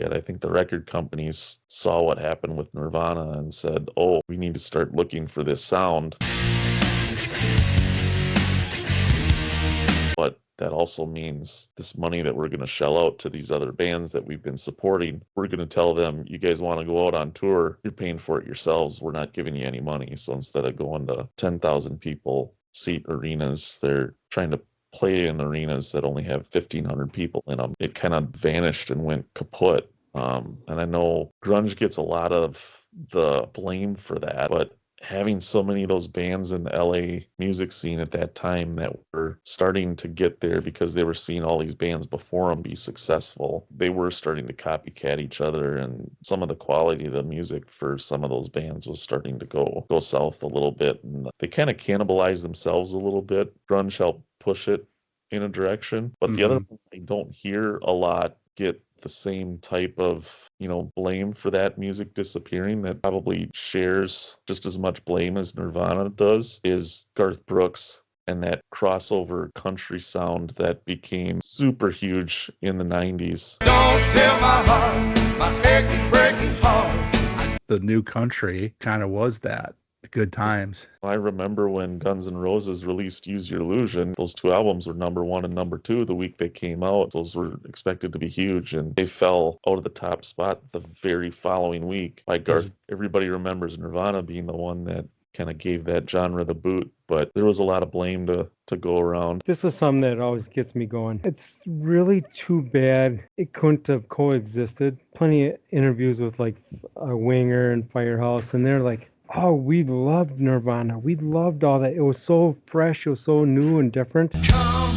yet. I think the record companies saw what happened with Nirvana and said, oh, we need to start looking for this sound. But that also means this money that we're going to shell out to these other bands that we've been supporting, we're going to tell them, you guys want to go out on tour, you're paying for it yourselves. We're not giving you any money. So instead of going to 10,000 people seat arenas, they're trying to play in arenas that only have 1,500 people in them. It kind of vanished and went kaput. And I know grunge gets a lot of the blame for that, but having so many of those bands in the LA music scene at that time that were starting to get there because they were seeing all these bands before them be successful, they were starting to copycat each other, and some of the quality of the music for some of those bands was starting to go south a little bit, and they kind of cannibalized themselves a little bit. Grunge helped push it in a direction, but the other one I don't hear a lot get the same type of, blame for that music disappearing, that probably shares just as much blame as Nirvana does, is Garth Brooks and that crossover country sound that became super huge in the 90s. Don't tell my heart, my aching, breaking heart. The new country kind of was that. Good times. I remember when Guns N' Roses released Use Your Illusion, those two albums were number 1 and number 2 the week they came out. Those were expected to be huge, and they fell out of the top spot the very following week by Garth. Everybody remembers Nirvana being the one that kind of gave that genre the boot, but there was a lot of blame to go around. This is something that always gets me going. It's really too bad it couldn't have coexisted. Plenty of interviews with like Winger and Firehouse, and they're like, oh, we loved Nirvana. We loved all that. It was so fresh. It was so new and different. Come